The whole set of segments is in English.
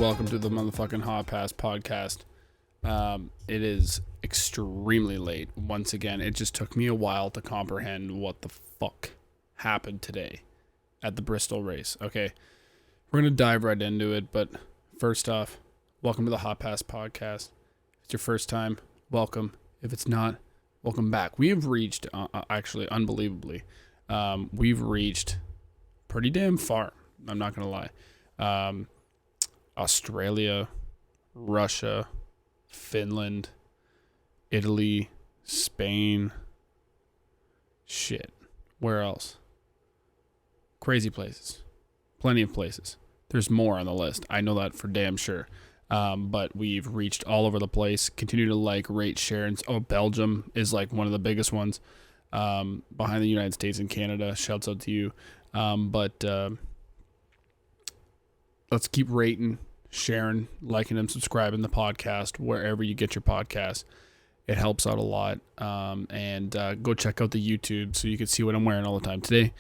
welcome to the motherfucking HOT PASS podcast. It is extremely late. Once again, it just took me a while to comprehend what the fuck happened today at the Bristol race. Okay, we're going to dive right into it, but first off, welcome to the HOT PASS podcast. If it's your first time, welcome. If it's not, welcome back. We have reached, actually, unbelievably, we've reached pretty damn far. I'm not going to lie. Australia, Russia, Finland, Italy, Spain. Shit. Where else? Crazy places. Plenty of places. There's more on the list. I know that for damn sure. But we've reached all over the place. Continue to rate, share. And, Belgium is one of the biggest ones behind the United States and Canada. Shouts out to you. Let's keep rating, sharing, liking, and subscribing the podcast wherever you get your podcasts. It helps out a lot. And go check out the YouTube so you can see what I'm wearing all the time. Today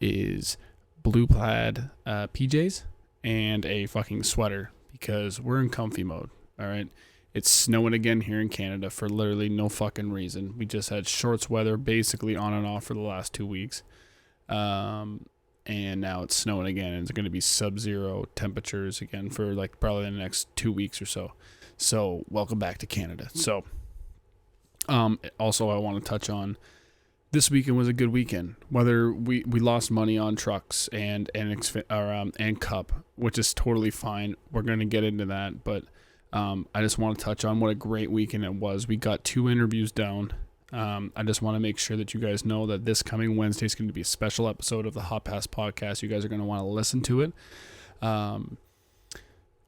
is blue plaid PJs and a fucking sweater because we're in comfy mode. All right. It's snowing again here in Canada for literally no fucking reason. We just had shorts weather basically on and off for the last 2 weeks. And now it's snowing again, and it's going to be sub-zero temperatures again for probably the next 2 weeks or so. So welcome back to Canada. So also I want to touch on this weekend was a good weekend. Whether we lost money on trucks and Cup, which is totally fine. We're going to get into that, but I just want to touch on what a great weekend it was. We got 2 interviews down. I just want to make sure that you guys know that this coming Wednesday is going to be a special episode of the HOT PASS podcast. You guys are going to want to listen to it.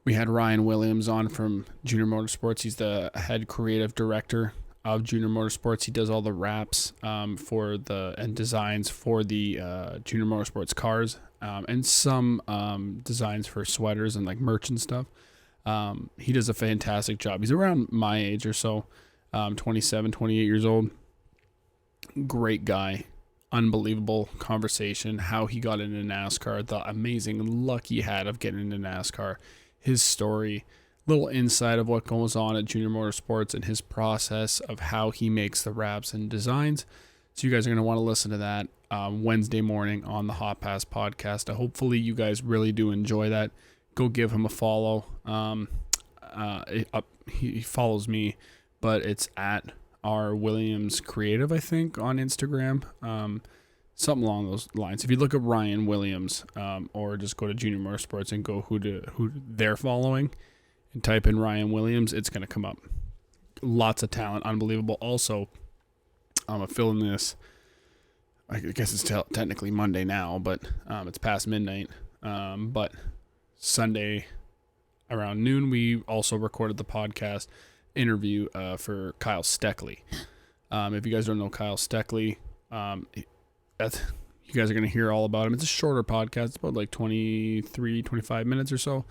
We had Ryan Williams on from Junior Motorsports. He's the head creative director of Junior Motorsports. He does all the wraps and designs for the Junior Motorsports cars and some designs for sweaters and merch and stuff. He does a fantastic job. He's around my age or so. 27, 28 years old. Great guy. Unbelievable conversation. How he got into NASCAR. The amazing luck he had of getting into NASCAR. His story. Little insight of what goes on at Junior Motorsports and his process of how he makes the wraps and designs. So you guys are going to want to listen to that Wednesday morning on the HOT PASS podcast. Hopefully you guys really do enjoy that. Go give him a follow. He follows me. But it's at R Williams Creative, I think, on Instagram. Something along those lines. If you look at Ryan Williams, or just go to Junior Motorsports and go who they're following, and type in Ryan Williams, it's gonna come up. Lots of talent, unbelievable. Also, I'm filling this. I guess it's technically Monday now, but it's past midnight. But Sunday around noon, we also recorded the podcast interview for Kyle Steckley. If you guys don't know Kyle Steckley, you guys are going to hear all about him. It's a shorter podcast. It's about 25 minutes or so.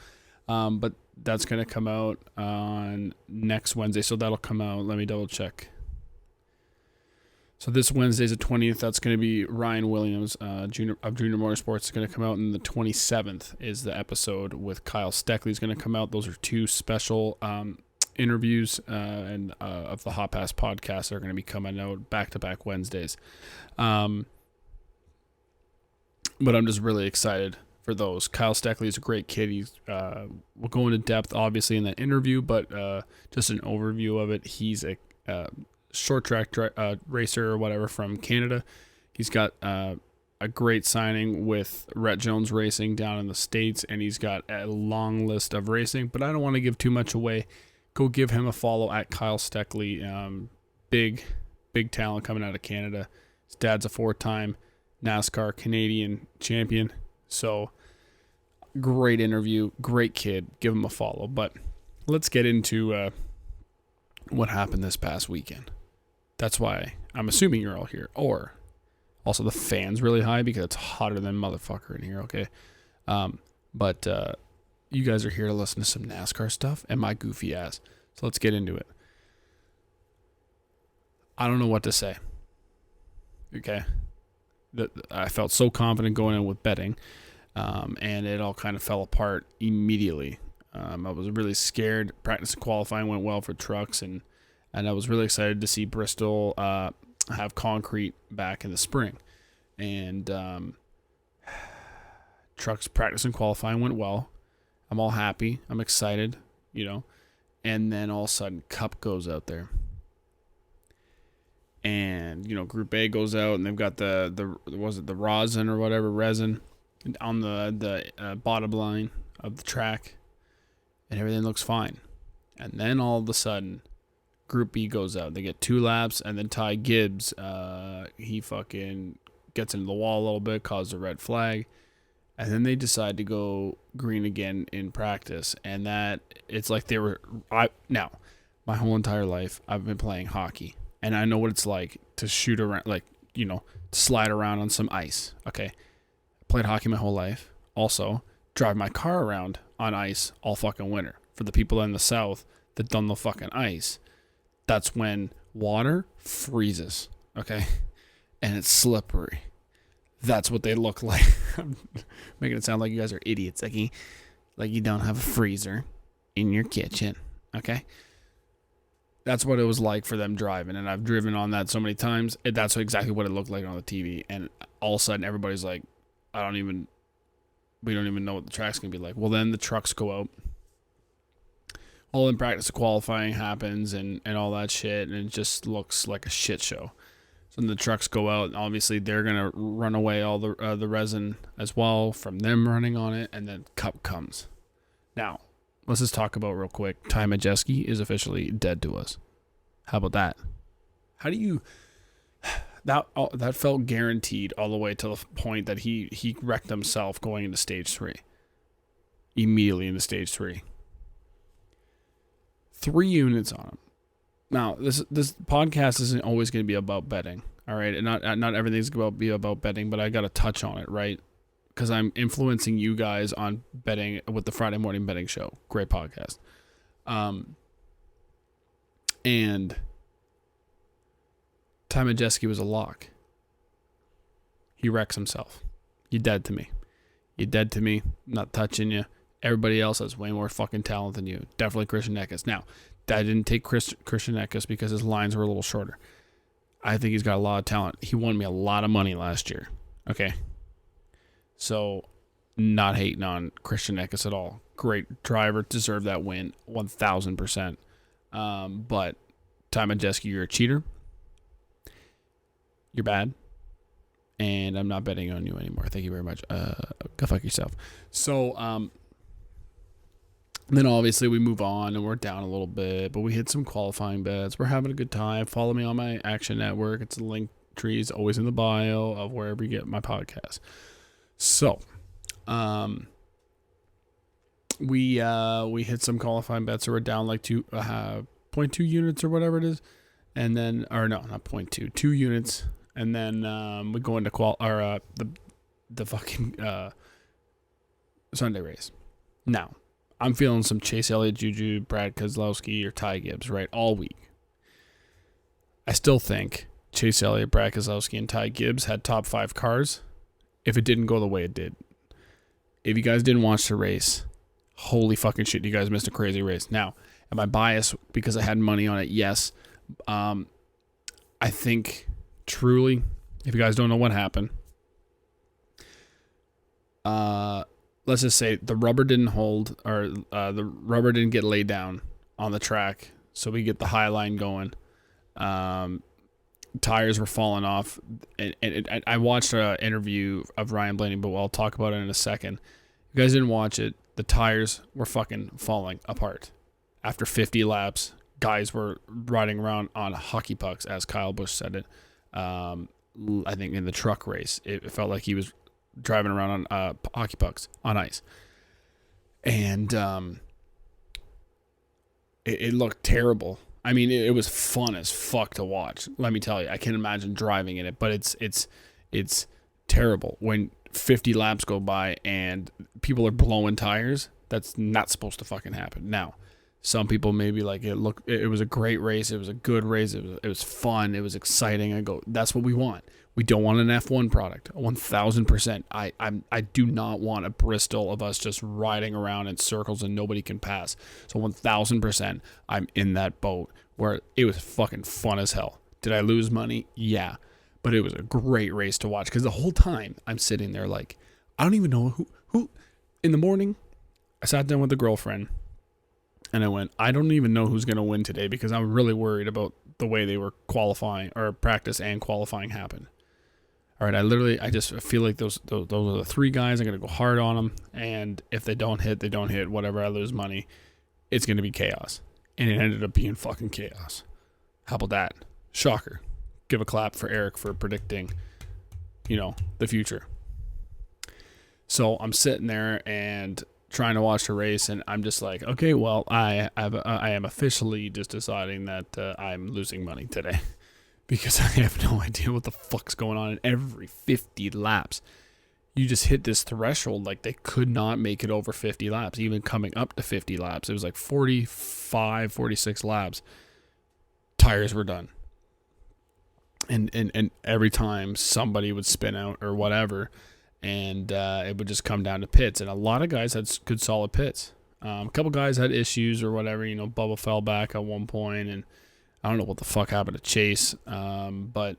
But that's going to come out on next Wednesday. So that'll come out. Let me double check. So this Wednesday is the 20th. That's going to be Ryan Williams, Junior Motorsports. It's going to come out, and the 27th is the episode with Kyle Steckley is going to come out. Those are 2 special interviews of the HOT PASS podcast are going to be coming out back-to-back Wednesdays. But I'm just really excited for those. Kyle Steckley is a great kid. We'll go into depth, obviously, in that interview, but just an overview of it. He's a short track racer or whatever from Canada. He's got a great signing with Rhett Jones Racing down in the States, and he's got a long list of racing, but I don't want to give too much away. Go give him a follow at Kyle Steckley. Big talent coming out of Canada. His dad's a 4-time NASCAR Canadian champion. So, great interview. Great kid. Give him a follow. But let's get into what happened this past weekend. That's why I'm assuming you're all here. Or, also the fan's really high because it's hotter than motherfucker in here, okay? But you guys are here to listen to some NASCAR stuff and my goofy ass. So let's get into it. I don't know what to say. Okay. I felt so confident going in with betting, and it all kind of fell apart immediately. I was really scared. Practice and qualifying went well for trucks, and I was really excited to see Bristol have concrete back in the spring. And trucks practice and qualifying went well. I'm all happy. I'm excited, And then all of a sudden, Cup goes out there. And, Group A goes out, and they've got the rosin or whatever, resin, on the bottom line of the track. And everything looks fine. And then all of a sudden, Group B goes out. They get 2 laps, and then Ty Gibbs, he fucking gets into the wall a little bit, causes a red flag. And then they decide to go green again in practice. And it's like now, my whole entire life, I've been playing hockey. And I know what it's like to shoot around, to slide around on some ice. Okay. Played hockey my whole life. Also, drive my car around on ice all fucking winter. For the people in the South that done the fucking ice, that's when water freezes, okay? And it's slippery. That's what they look like. I'm making it sound like you guys are idiots. Like you don't have a freezer in your kitchen, okay? That's what it was like for them driving, and I've driven on that so many times. That's exactly what it looked like on the TV, and all of a sudden everybody's like, we don't even know what the track's going to be like. Well, then the trucks go out. All in practice qualifying happens and all that shit, and it just looks like a shit show. So then the trucks go out, and obviously they're going to run away all the resin as well from them running on it, and then Cup comes. Now, let's just talk about real quick. Ty Majeski is officially dead to us. How about that? How do you... That felt guaranteed all the way to the point that he wrecked himself going into stage 3. Immediately into stage 3. 3 units on him. Now, this podcast isn't always going to be about betting, all right? And not everything's going to be about betting, but I got to touch on it, right? Because I'm influencing you guys on betting with the Friday Morning Betting Show. Great podcast. And Ty Majeski was a lock. He wrecks himself. You're dead to me. You're dead to me. I'm not touching you. Everybody else has way more fucking talent than you. Definitely Christian Eckes. Now, I didn't take Christian Eckes because his lines were a little shorter. I think he's got a lot of talent. He won me a lot of money last year. Okay? So, not hating on Christian Eckes at all. Great driver. Deserved that win. 1,000%. But, Ty Majeski, you're a cheater. You're bad. And I'm not betting on you anymore. Thank you very much. Go fuck yourself. So, then obviously we move on and we're down a little bit, but we hit some qualifying bets. We're having a good time. Follow me on my Action Network. It's a link tree is always in the bio of wherever you get my podcast. So, we hit some qualifying bets, so we're down like 0.2 units or whatever it is, and then not 0.2, 2 units, and then we go into the fucking Sunday race. Now, I'm feeling some Chase Elliott, Juju, Brad Keselowski, or Ty Gibbs, right, all week. I still think Chase Elliott, Brad Keselowski, and Ty Gibbs had top 5 cars if it didn't go the way it did. If you guys didn't watch the race, holy fucking shit, you guys missed a crazy race. Now, am I biased because I had money on it? Yes. I think, truly, if you guys don't know what happened, let's just say the rubber didn't hold, or the rubber didn't get laid down on the track, so we get the high line going. Tires were falling off, and I watched an interview of Ryan Blaney, but I'll talk about it in a second. If you guys didn't watch it, the tires were fucking falling apart. After 50 laps, guys were riding around on hockey pucks, as Kyle Busch said it. I think in the truck race, it felt like he was driving around on hockey pucks on ice. And it looked terrible. I mean, it was fun as fuck to watch. Let me tell you, I can't imagine driving in it, but it's terrible when 50 laps go by and people are blowing tires. That's not supposed to fucking happen. Now, Some people maybe like it was a great race. It was a good race. It was fun. It was exciting. I go, that's what we want. We don't want an F1 product. 1,000%. I do not want a Bristol of us just riding around in circles and nobody can pass. So 1,000%, I'm in that boat where it was fucking fun as hell. Did I lose money? Yeah. But it was a great race to watch because the whole time I'm sitting there like, I don't even know who. In the morning, I sat down with the girlfriend and I went, I don't even know who's going to win today because I'm really worried about the way they were qualifying or practice and qualifying happened. All right, I just feel like those are the three guys. I'm going to go hard on them. And if they don't hit, they don't hit. Whatever, I lose money. It's going to be chaos. And it ended up being fucking chaos. How about that? Shocker. Give a clap for Eric for predicting, the future. So I'm sitting there and trying to watch the race, and I'm just like, okay, well, I am officially just deciding that I'm losing money today because I have no idea what the fuck's going on in every 50 laps. You just hit this threshold, like they could not make it over 50 laps, even coming up to 50 laps. It was like 45, 46 laps. Tires were done. And every time somebody would spin out or whatever, and it would just come down to pits. And a lot of guys had good solid pits. A couple guys had issues or whatever. Bubba fell back at one point, and I don't know what the fuck happened to Chase. But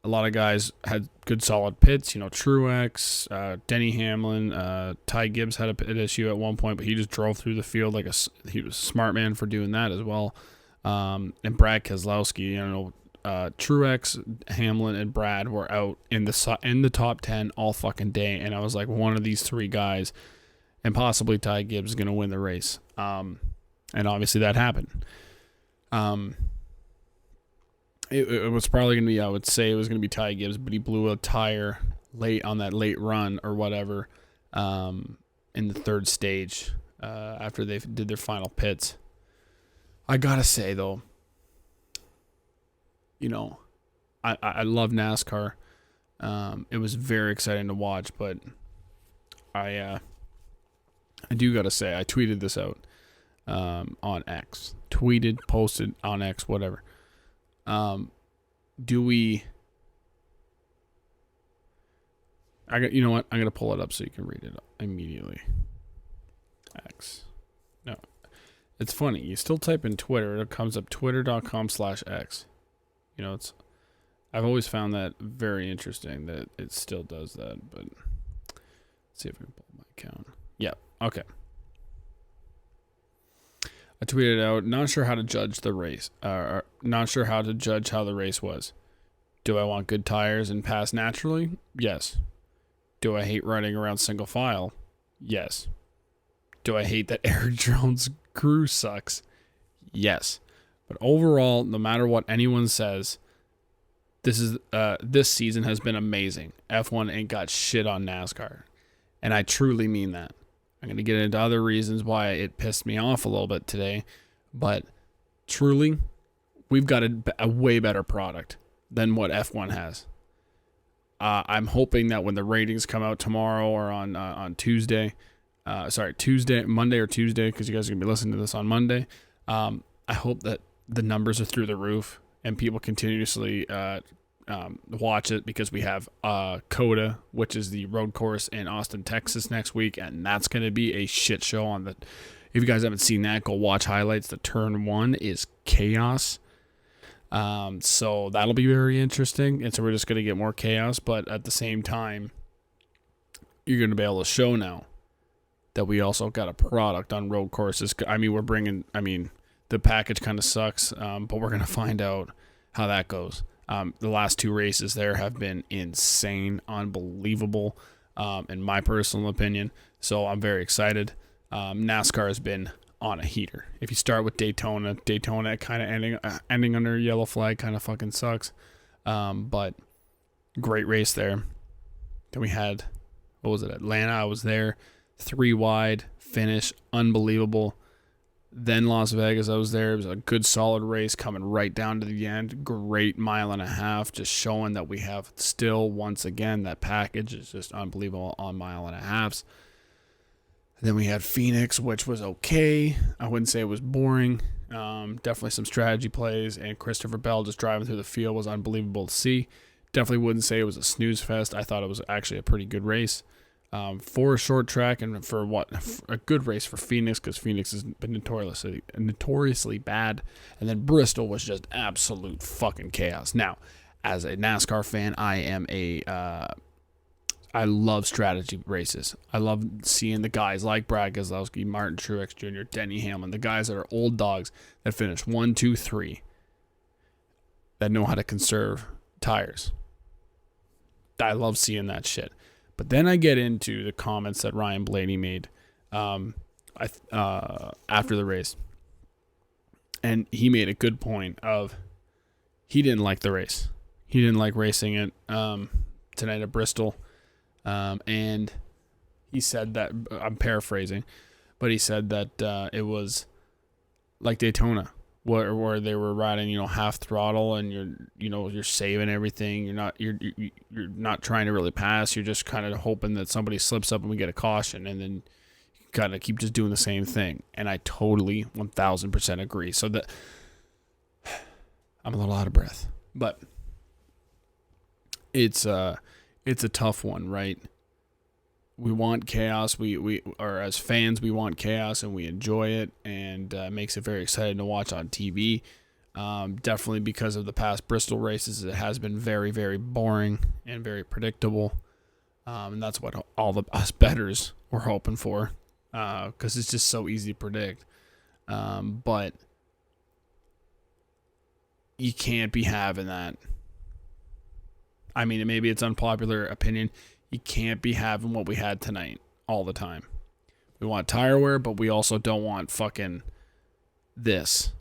a lot of guys had good solid pits. Truex, Denny Hamlin, Ty Gibbs had a pit issue at one point, but he just drove through the field like he was a smart man for doing that as well. And Brad Keselowski, Truex, Hamlin, and Brad were out in the top 10 all fucking day, and I was like, one of these three guys, and possibly Ty Gibbs, is going to win the race. And obviously that happened. It was probably going to be, I would say it was going to be Ty Gibbs, but he blew a tire late on that late run or whatever in the third stage after they did their final pits. I got to say, though, I love NASCAR. It was very exciting to watch, but I do got to say, I tweeted this out on X. Posted on X, whatever. You know what? I'm going to pull it up so you can read it immediately. X. No. It's funny. You still type in Twitter. It comes up twitter.com/X. I've always found that very interesting that it still does that, but let's see if I can pull my account. Yeah. Okay. I tweeted out, not sure how to judge the race. Not sure how to judge how the race was. Do I want good tires and pass naturally? Yes. Do I hate riding around single file? Yes. Do I hate that Eric Jones' crew sucks? Yes. But overall, no matter what anyone says, this season has been amazing. F1 ain't got shit on NASCAR. And I truly mean that. I'm going to get into other reasons why it pissed me off a little bit today. But truly, we've got a way better product than what F1 has. I'm hoping that when the ratings come out tomorrow or on Tuesday, Monday or Tuesday, because you guys are going to be listening to this on Monday, I hope that the numbers are through the roof and people continuously watch it, because we have COTA, which is the road course in Austin, Texas next week, and that's going to be a shit show on the. If you guys haven't seen that, go watch highlights. The turn 1 is chaos. So that'll be very interesting, and so we're just going to get more chaos, but at the same time, you're going to be able to show now that we also got a product on road courses. The package kind of sucks, but we're going to find out how that goes. The last two races there have been insane, unbelievable, in my personal opinion. So I'm very excited. NASCAR has been on a heater. If you start with Daytona kind of ending under a yellow flag kind of fucking sucks. But great race there. Then we had, Atlanta. I was there, 3 wide finish, unbelievable. Then Las Vegas, I was there. It was a good, solid race coming right down to the end. Great 1.5 miles, just showing that we have still, once again, that package is just unbelievable on 1.5 miles. And then we had Phoenix, which was okay. I wouldn't say it was boring. Definitely some strategy plays, and Christopher Bell just driving through the field was unbelievable to see. Definitely wouldn't say it was a snooze fest. I thought it was actually a pretty good race for a short track, and for a good race for Phoenix, because Phoenix has been notoriously bad. And then Bristol was just absolute fucking chaos. Now, as a NASCAR fan, I love strategy races. I love seeing the guys like Brad Keselowski, Martin Truex Jr., Denny Hamlin, the guys that are old dogs that finish 1, 2, 3, that know how to conserve tires. I love seeing that shit. But then I get into the comments that Ryan Blaney made after the race. And he made a good point of he didn't like the race. He didn't like racing it tonight at Bristol. And he said that, I'm paraphrasing, but he said that it was like Daytona, where they were riding, half throttle, and you're saving everything. You're not trying to really pass. You're just kind of hoping that somebody slips up and we get a caution, and then you kind of keep just doing the same thing. And I totally 1000% agree. So that I'm a little out of breath, but it's a tough one, right? We want chaos. We or as fans, we want chaos, and we enjoy it, and makes it very exciting to watch on TV. Definitely because of the past Bristol races, it has been very, very boring and very predictable. And that's what all the us bettors were hoping for, because it's just so easy to predict. But you can't be having that. I mean, maybe it's unpopular opinion. You can't be having what we had tonight all the time. We want tire wear, but we also don't want fucking this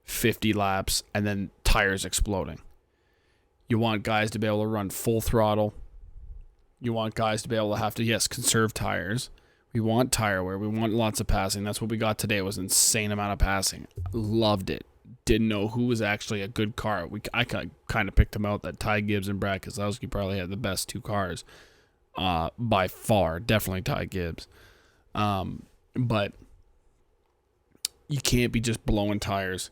50 laps and then tires exploding. You want guys to be able to run full throttle. You want guys to be able to have to, yes, conserve tires. We want tire wear. We want lots of passing. That's what we got today. It was an insane amount of passing. Loved it. Didn't know who was actually a good car. I kind of picked them out that Ty Gibbs and Brad Keselowski probably had the best two cars by far. Definitely Ty Gibbs. But you can't be just blowing tires.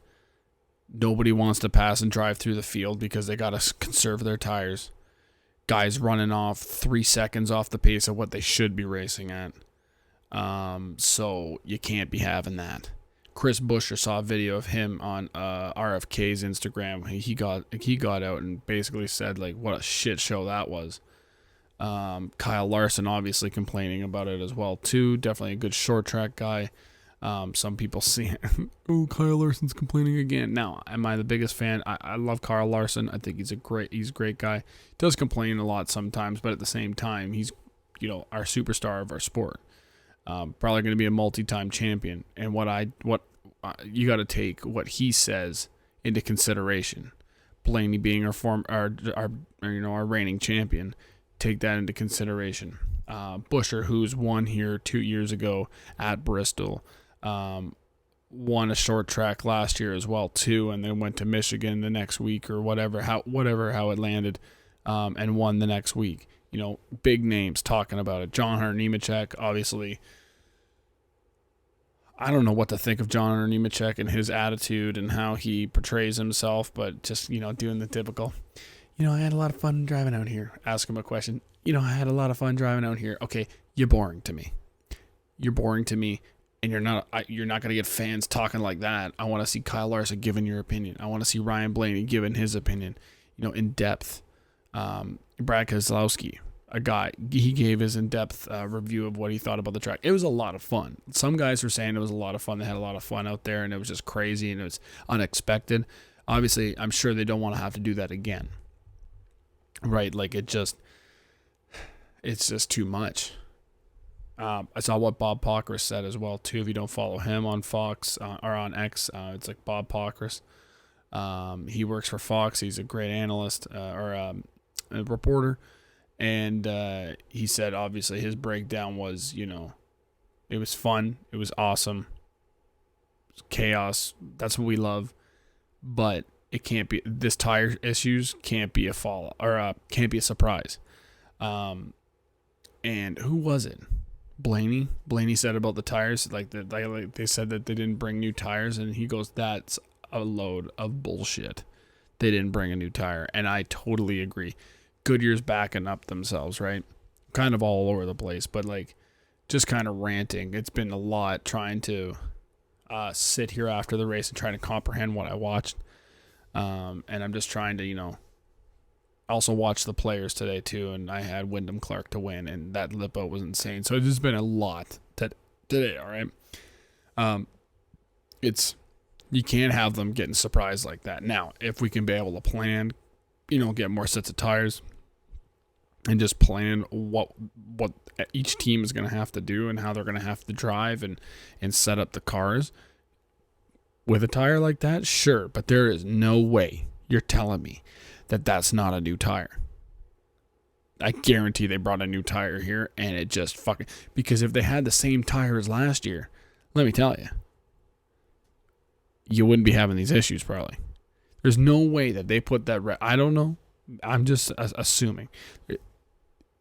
Nobody wants to pass and drive through the field because they got to conserve their tires. Guys running off 3 seconds off the pace of what they should be racing at. So you can't be having that. Chris Buescher saw a video of him on RFK's Instagram. He got out and basically said like what a shit show that was. Kyle Larson obviously complaining about it as well too. Definitely a good short track guy. Some people see oh, Kyle Larson's complaining again. Now, am I the biggest fan? I love Kyle Larson. I think he's a great guy. Does complain a lot sometimes, but at the same time, he's our superstar of our sport. Probably going to be a multi-time champion. And what you got to take what he says into consideration. Blaney being our reigning champion, take that into consideration. Buescher, who's won here 2 years ago at Bristol, won a short track last year as well too, and then went to Michigan the next week or whatever how it landed, and won the next week. Big names talking about it. John Hunter Nemechek, obviously. I don't know what to think of John Hunter Nemechek and his attitude and how he portrays himself, but just, doing the typical, I had a lot of fun driving out here. Ask him a question. I had a lot of fun driving out here. Okay, you're boring to me. And you're not going to get fans talking like that. I want to see Kyle Larson giving your opinion. I want to see Ryan Blaney giving his opinion, in depth. Brad Keselowski, a guy, he gave his in-depth review of what he thought about the track. It was a lot of fun. Some guys were saying it was a lot of fun. They had a lot of fun out there, and it was just crazy, and it was unexpected. Obviously, I'm sure they don't want to have to do that again. Right? Like, it's just too much. I saw what Bob Pockris said as well, too. If you don't follow him on Fox or on X, it's like Bob Pockris. He works for Fox. He's a great analyst or a reporter. And he said, obviously, his breakdown was, it was fun. It was awesome. It was chaos. That's what we love. But it can't be, this tire issues can't be can't be a surprise. And who was it? Blaney said about the tires, like they said that they didn't bring new tires, and he goes, that's a load of bullshit. They didn't bring a new tire, and I totally agree. Goodyear's backing up themselves, right? Kind of all over the place, but like just kind of ranting. It's been a lot trying to sit here after the race and trying to comprehend what I watched, and I'm just trying to, also watch the players today too, and I had Wyndham Clark to win, and that lip out was insane. So it's just been a lot today, all right? You can't have them getting surprised like that. Now, if we can be able to plan, get more sets of tires and just plan what each team is going to have to do and how they're going to have to drive and set up the cars with a tire like that, sure. But there is no way you're telling me that that's not a new tire. I guarantee they brought a new tire here, and it just fucking... Because if they had the same tire as last year, let me tell you, you wouldn't be having these issues probably. There's no way that they put that... I don't know. I'm just assuming.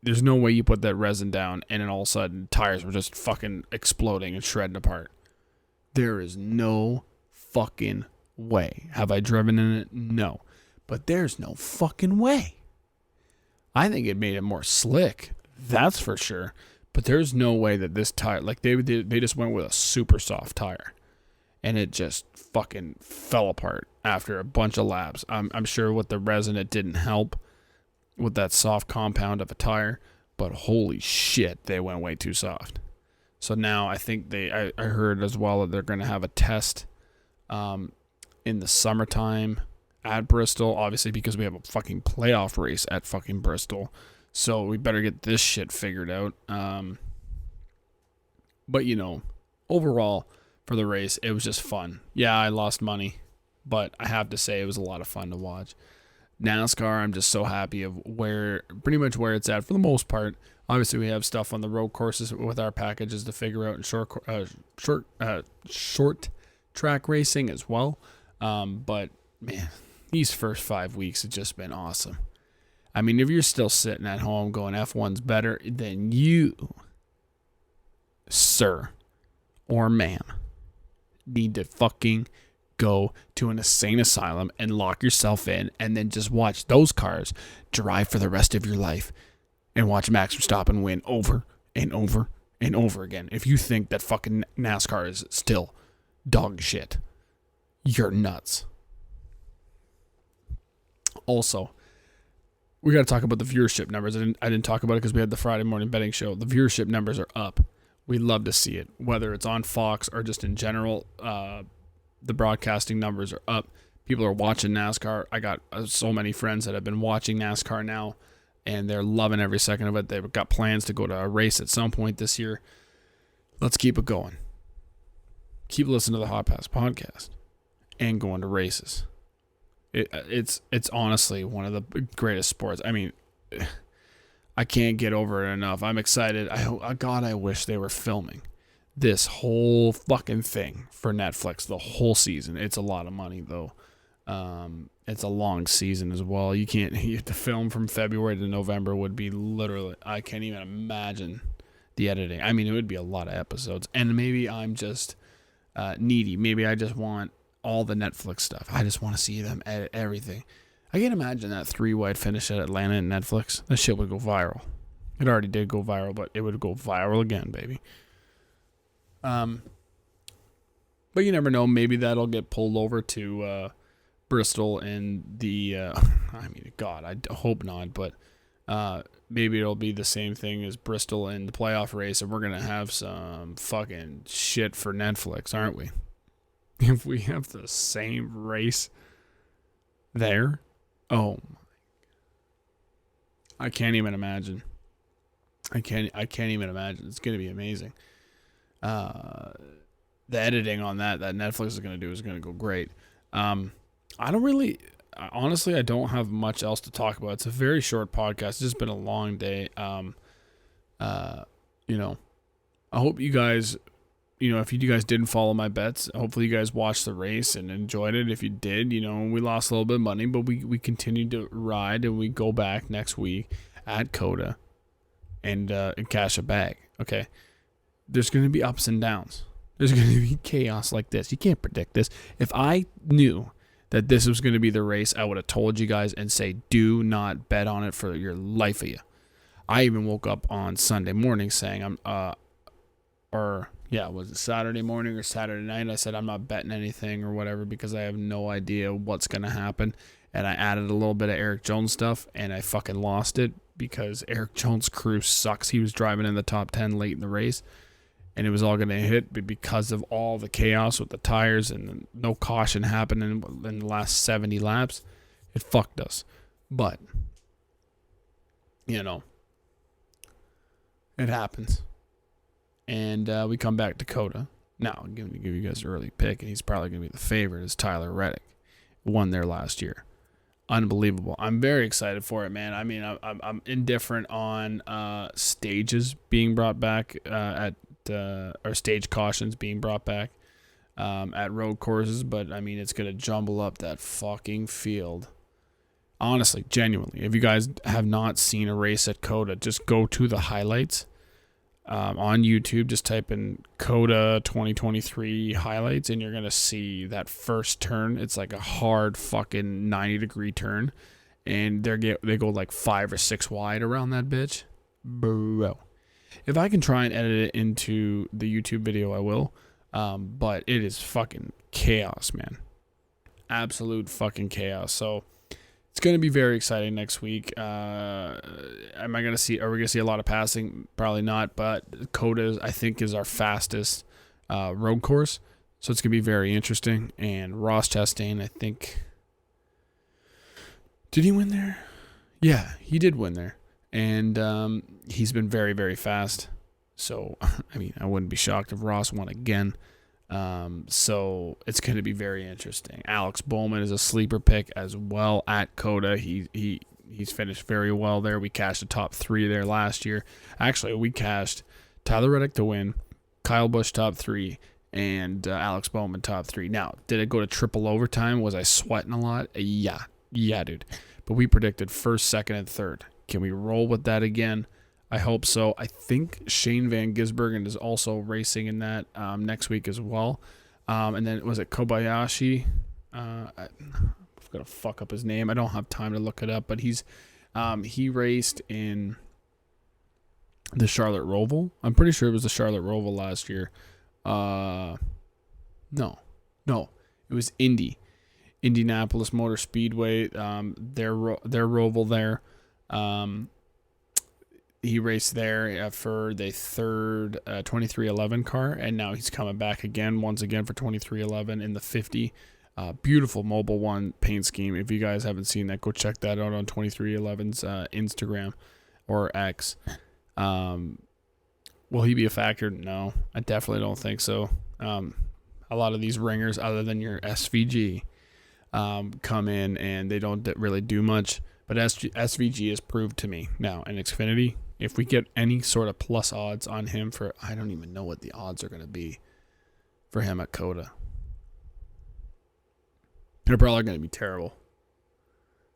There's no way you put that resin down and then all of a sudden tires were just fucking exploding and shredding apart. There is no fucking way. Have I driven in it? No. But there's no fucking way. I think it made it more slick. That's for sure. But there's no way that this tire... Like, they just went with a super soft tire. And it just fucking fell apart after a bunch of laps. I'm sure with the resin it didn't help with that soft compound of a tire. But holy shit, they went way too soft. So now I think I heard as well that they're going to have a test in the summertime at Bristol, obviously because we have a fucking playoff race at fucking Bristol. So we better get this shit figured out. But, overall for the race, it was just fun. Yeah, I lost money, but I have to say it was a lot of fun to watch. NASCAR, I'm just so happy of pretty much where it's at for the most part. Obviously, we have stuff on the road courses with our packages to figure out in short track racing as well. But man, these first 5 weeks have just been awesome. I mean, if you're still sitting at home going F1's better, then you, sir or ma'am, need to fucking go to an insane asylum and lock yourself in and then just watch those cars drive for the rest of your life and watch Max Verstappen win over and over and over again. If you think that fucking NASCAR is still dog shit, you're nuts. Also, we got to talk about the viewership numbers. I didn't talk about it because we had the Friday morning betting show. The viewership numbers are up. We love to see it, whether it's on Fox or just in general. The broadcasting numbers are up. People are watching NASCAR. I got so many friends that have been watching NASCAR now, and they're loving every second of it. They've got plans to go to a race at some point this year. Let's keep it going. Keep listening to the Hot Pass podcast and going to races. It's honestly one of the greatest sports. I mean, I can't get over it enough. I'm excited. I wish they were filming this whole fucking thing for Netflix, the whole season. It's a lot of money though. It's a long season as well. You have to film from February to November would be literally, I can't even imagine the editing. I mean, it would be a lot of episodes, and maybe I'm just needy. Maybe I just want all the Netflix stuff. I just want to see them edit everything. I can't imagine that 3-wide finish at Atlanta and Netflix. That shit would go viral. It already did go viral, but it would go viral again, baby. But you never know. Maybe that'll get pulled over to Bristol and the... I mean, God, I hope not, but maybe it'll be the same thing as Bristol in the playoff race, and we're going to have some fucking shit for Netflix, aren't we? If we have the same race there, oh my! I can't even imagine. I can't even imagine. It's gonna be amazing. The editing on that Netflix is gonna do is gonna go great. Honestly, I don't have much else to talk about. It's a very short podcast. It's just been a long day. I hope you guys. If you guys didn't follow my bets, hopefully you guys watched the race and enjoyed it. If you did, we lost a little bit of money, but we continued to ride, and we go back next week at COTA and cash a bag. Okay. there's going to be ups and downs. There's going to be chaos like this. You can't predict this. If I knew that this was going to be the race, I would have told you guys and say, do not bet on it for your life of you. I even woke up on Sunday morning saying, was it Saturday morning or Saturday night? I said, I'm not betting anything or whatever because I have no idea what's going to happen. And I added a little bit of Eric Jones stuff, and I fucking lost it because Eric Jones' crew sucks. He was driving in the top 10 late in the race, and it was all going to hit because of all the chaos with the tires and no caution happening in the last 70 laps. It fucked us. But, it happens. And we come back to Dakota. Now, I'm going to give you guys an early pick, and he's probably going to be the favorite, is Tyler Reddick. Won there last year. Unbelievable. I'm very excited for it, man. I mean, I'm indifferent on stages being brought back or stage cautions being brought back at road courses, but I mean, it's going to jumble up that fucking field. Honestly, genuinely, if you guys have not seen a race at COTA, just go to the highlights on YouTube. Just type in COTA 2023 highlights, and you're going to see that first turn. It's like a hard fucking 90-degree turn, and they go like 5 or 6 wide around that bitch. Bro. If I can try and edit it into the YouTube video, I will. But it is fucking chaos, man. Absolute fucking chaos. So it's going to be very exciting next week. Are we going to see a lot of passing? Probably not, but COTA, I think, is our fastest road course. So it's going to be very interesting. And Ross Chastain, I think, did he win there? Yeah, he did win there. And he's been very, very fast. So, I mean, I wouldn't be shocked if Ross won again. So it's going to be very interesting. Alex Bowman is a sleeper pick as well at COTA. He's finished very well there. We cashed a top 3 there last year. Actually, we cashed Tyler Reddick to win, Kyle Busch top 3, and Alex Bowman top 3. Now, did it go to triple overtime? Was I sweating a lot? Yeah, dude. But we predicted first, second, and third. Can we roll with that again? I hope so. I think Shane Van Gisbergen is also racing in that next week as well. And then was it Kobayashi? I'm going to fuck up his name. I don't have time to look it up, but he raced in the Charlotte Roval. I'm pretty sure it was the Charlotte Roval last year. No, it was Indianapolis Motor Speedway. Their Roval there. He raced there for the third 2311 car, and now he's coming back once again for 2311 in the 50. Beautiful Mobil 1 paint scheme. If you guys haven't seen that, go check that out on 2311's Instagram or X. Will he be a factor? No, I definitely don't think so. A lot of these ringers, other than your SVG, come in and they don't really do much. But SVG has proved to me now in Xfinity, if we get any sort of plus odds on him for, I don't even know what the odds are going to be for him at COTA. They're probably going to be terrible.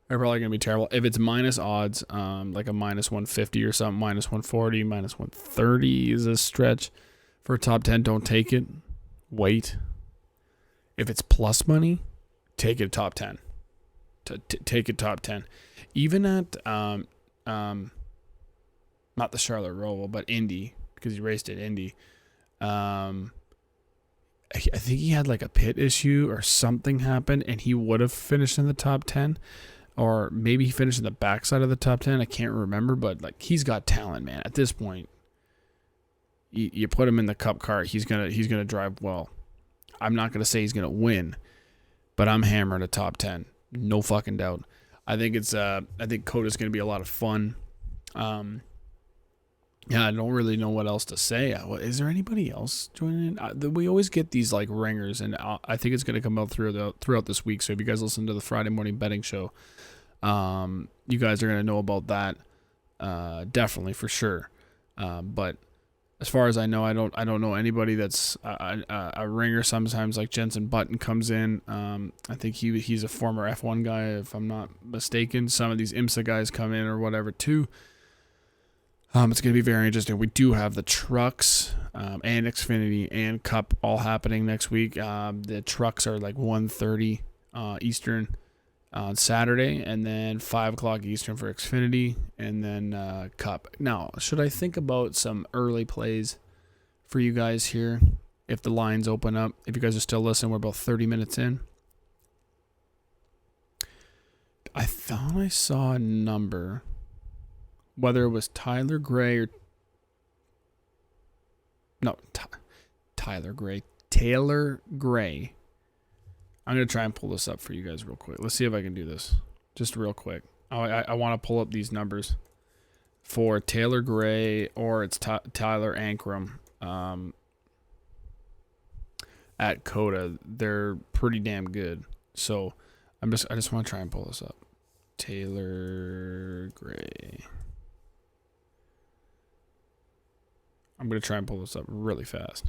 If it's minus odds, like a minus 150 or something, minus 140, minus 130 is a stretch for a top 10. Don't take it. Wait. If it's plus money, take it top 10. Take it top 10. Even at not the Charlotte Roval, but Indy, because he raced at Indy. I think he had like a pit issue or something happened, and he would have finished in the top 10, or maybe he finished in the backside of the top 10. I can't remember, but like he's got talent, man. At this point, you put him in the Cup car, he's gonna drive well. I'm not gonna say he's gonna win, but I'm hammering a top 10, no fucking doubt. I think COTA's gonna be a lot of fun. Yeah, I don't really know what else to say. Is there anybody else joining in? We always get these like ringers, and I think it's going to come out throughout this week. So if you guys listen to the Friday morning betting show, you guys are going to know about that, definitely for sure. But as far as I know, I don't know anybody that's a ringer. Sometimes like Jensen Button comes in. I think he's a former F1 guy, if I'm not mistaken. Some of these IMSA guys come in or whatever too. It's going to be very interesting. We do have the trucks and Xfinity and Cup all happening next week. The trucks are like 1:30 Eastern on Saturday, and then 5 o'clock Eastern for Xfinity, and then Cup. Now, should I think about some early plays for you guys here if the lines open up? If you guys are still listening, we're about 30 minutes in. I thought I saw a number, whether it was Tyler Gray or Taylor Gray. I'm going to try and pull this up for you guys real quick. Let's see if I can do this just real quick. I want to pull up these numbers for Taylor Gray, or it's Tyler Ankrum at COTA. They're pretty damn good. So I just want to try and pull this up. Taylor Gray. I'm going to try and pull this up really fast.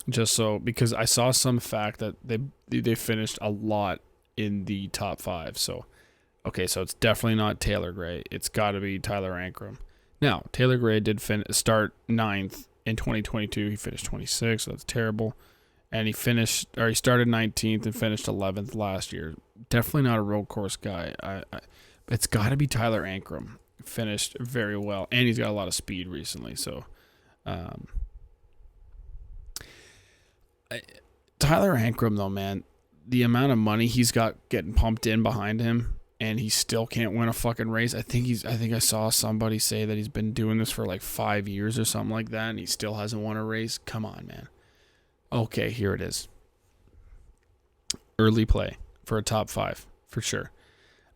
Just so, because I saw some fact that they finished a lot in the top 5. So, okay, so it's definitely not Taylor Gray. It's got to be Tyler Ankrum. Now, Taylor Gray did start 9th in 2022. He finished 26th, so that's terrible. And he started 19th and finished 11th last year. Definitely not a road course guy. It's got to be Tyler Ankrum. Finished very well, and he's got a lot of speed recently. So, Tyler Ankrum, though, man, the amount of money he's got getting pumped in behind him, and he still can't win a fucking race. I think I saw somebody say that he's been doing this for like 5 years or something like that, and he still hasn't won a race. Come on, man. Okay, here it is. Early play for a top 5 for sure.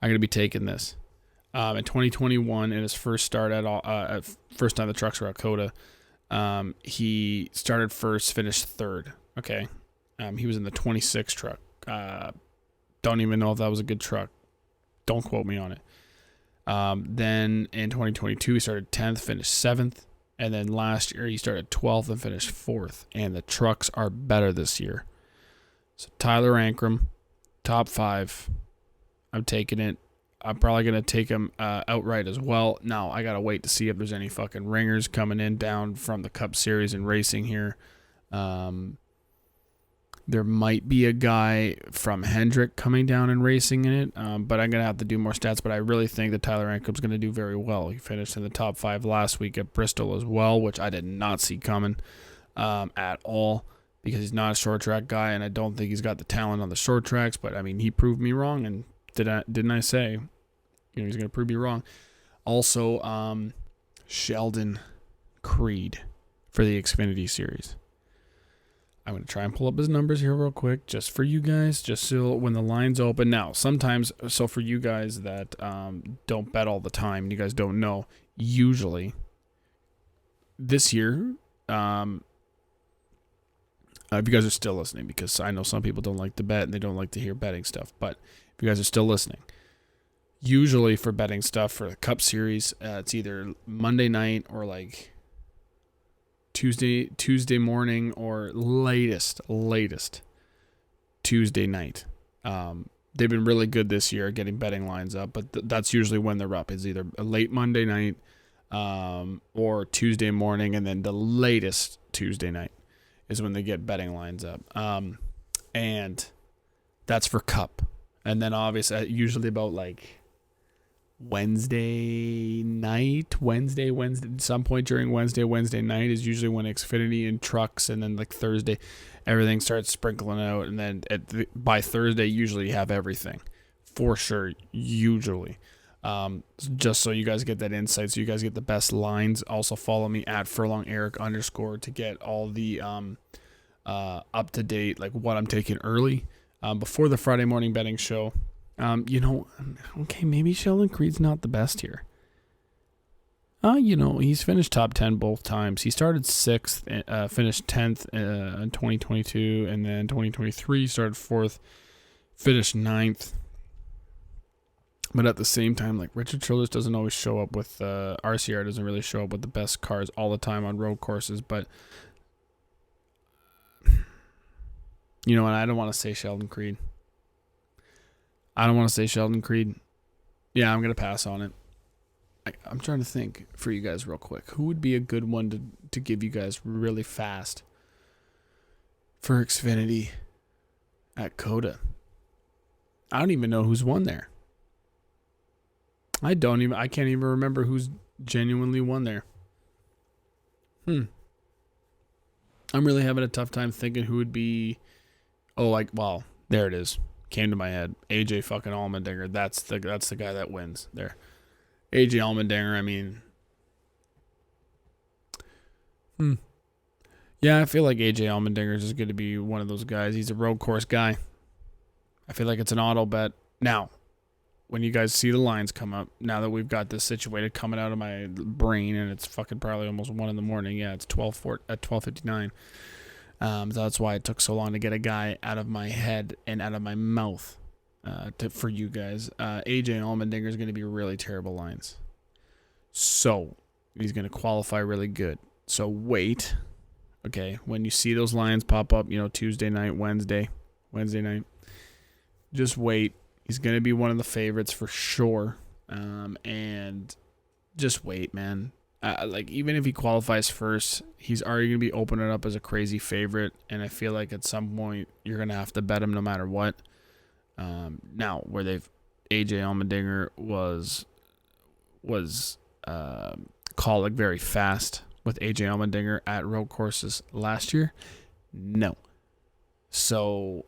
I'm gonna be taking this. In 2021, in his first start first time the trucks were at COTA, he started first, finished third. Okay, he was in the 26 truck. Don't even know if that was a good truck. Don't quote me on it. Then in 2022, he started 10th, finished 7th. And then last year, he started 12th and finished 4th. And the trucks are better this year. So Tyler Ankrum, top 5. I'm taking it. I'm probably going to take him outright as well. Now, I got to wait to see if there's any fucking ringers coming in down from the Cup Series and racing here. There might be a guy from Hendrick coming down and racing in it, but I'm going to have to do more stats. But I really think that Tyler Ankrum's going to do very well. He finished in the top 5 last week at Bristol as well, which I did not see coming at all, because he's not a short track guy, and I don't think he's got the talent on the short tracks. But, I mean, he proved me wrong, and didn't I say, he's going to prove me wrong. Also, Sheldon Creed for the Xfinity Series. I'm going to try and pull up his numbers here real quick just for you guys, just so when the lines open. Now, sometimes, so for you guys that don't bet all the time, and you guys don't know, usually this year, if you guys are still listening, because I know some people don't like to bet and they don't like to hear betting stuff, but if you guys are still listening, usually for betting stuff for the Cup Series, it's either Monday night or like Tuesday morning, or latest Tuesday night. They've been really good this year getting betting lines up, but that's usually when they're up. It's either a late Monday night or Tuesday morning, and then the latest Tuesday night is when they get betting lines up. And that's for Cup. And then obviously usually about like Wednesday, some point during Wednesday night is usually when Xfinity and trucks, and then like Thursday, everything starts sprinkling out, and then by Thursday, usually you have everything for sure. Usually, just so you guys get that insight, so you guys get the best lines. Also follow me at @FurlongEric_ to get all the up to date, like what I'm taking early before the Friday morning betting show. Okay, maybe Sheldon Creed's not the best here. He's finished top 10 both times. He started 6th, finished 10th in 2022, and then 2023 started 4th, finished 9th. But at the same time, like, Richard Childress doesn't always show up with, RCR doesn't really show up with the best cars all the time on road courses, but, and I don't want to say Sheldon Creed. Yeah, I'm going to pass on it. I'm trying to think for you guys real quick. Who would be a good one to give you guys really fast for Xfinity at COTA? I don't even know who's won there. I can't even remember who's genuinely won there. I'm really having a tough time thinking who would be. There it is. Came to my head. AJ fucking Allmendinger. That's the guy that wins there. AJ Allmendinger, I mean. Yeah, I feel like AJ Allmendinger is just going to be one of those guys. He's a road course guy. I feel like it's an auto bet. Now, when you guys see the lines come up, now that we've got this situated coming out of my brain, and it's fucking probably almost 1 a.m. Yeah, it's 12:59. So that's why it took so long to get a guy out of my head and out of my mouth for you guys. AJ and Allmendinger is going to be really terrible lines. So he's going to qualify really good. So wait. Okay, when you see those lines pop up, Tuesday night, Wednesday night, just wait. He's going to be one of the favorites for sure. And just wait, man. Even if he qualifies first, he's already going to be opening up as a crazy favorite. And I feel like at some point, you're going to have to bet him no matter what. Now, AJ Allmendinger was called very fast with AJ Allmendinger at road courses last year. No. So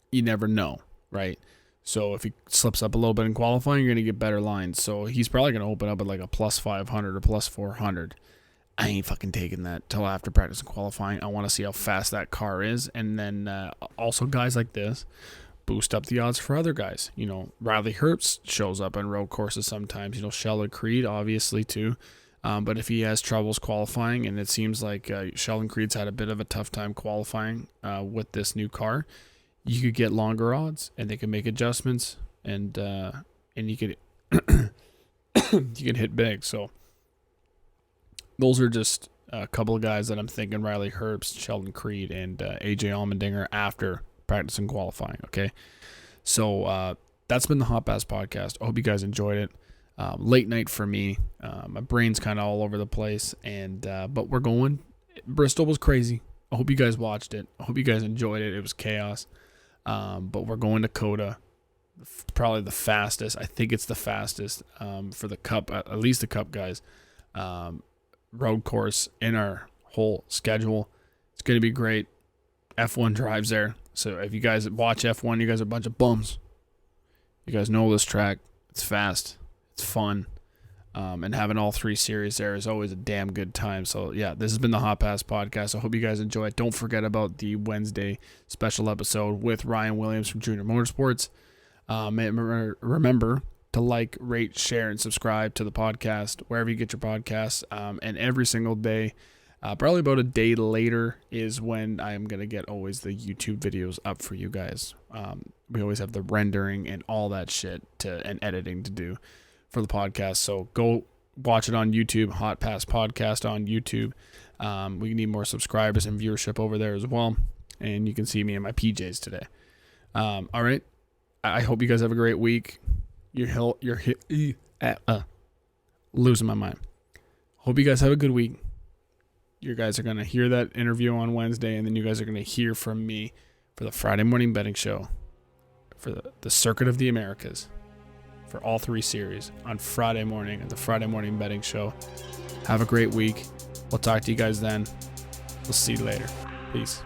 you never know, right? So if he slips up a little bit in qualifying, you're going to get better lines. So he's probably going to open up at like a plus 500 or plus 400. I ain't fucking taking that till after practice and qualifying. I want to see how fast that car is. And then also guys like this boost up the odds for other guys. Riley Herbst shows up on road courses sometimes. Sheldon Creed, obviously, too. But if he has troubles qualifying, and it seems like Sheldon Creed's had a bit of a tough time qualifying with this new car, you could get longer odds, and they can make adjustments, and you could you could hit big. So those are just a couple of guys that I'm thinking: Riley Herbst, Sheldon Creed, and AJ Allmendinger after practice and qualifying. Okay, so that's been the Hot Pass podcast. I hope you guys enjoyed it. Late night for me. My brain's kind of all over the place, but we're going. Bristol was crazy. I hope you guys watched it. I hope you guys enjoyed it. It was chaos. But we're going to COTA, probably the fastest. I think it's the fastest for the Cup, at least the Cup guys, road course in our whole schedule. It's going to be great. F1 drives there. So if you guys watch F1, you guys are a bunch of bums. You guys know this track. It's fast. It's fun. And having all 3 series there is always a damn good time. So, yeah, this has been the Hot Pass podcast. I hope you guys enjoy it. Don't forget about the Wednesday special episode with Ryan Williams from Junior Motorsports. Remember to like, rate, share, and subscribe to the podcast wherever you get your podcasts. And every single day, probably about a day later, is when I am going to get always the YouTube videos up for you guys. We always have the rendering and all that shit and editing to do for the podcast. So go watch it on YouTube, Hot Pass Podcast on YouTube. We need more subscribers and viewership over there as well. And you can see me in my PJs today. All right. I hope you guys have a great week. You're losing my mind. Hope you guys have a good week. You guys are going to hear that interview on Wednesday, and then you guys are going to hear from me for the Friday morning betting show for the Circuit of the Americas. For all 3 series on Friday morning at the Friday morning betting show. Have a great week. We'll talk to you guys then. We'll see you later. Peace.